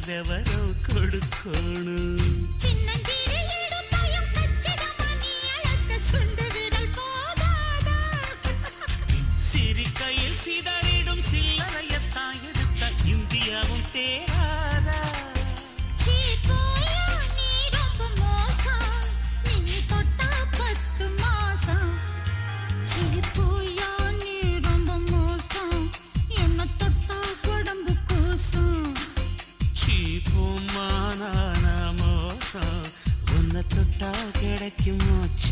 விவரம் கொடுக்கணும். சிரிக்கையில் சிதறிடும் சில்லறையத்தான் எடுத்த இந்தியாவும் தேராதா. சீப்புமான மோசம் உன்னை தொட்டா கிடைக்கும் மோட்சம்.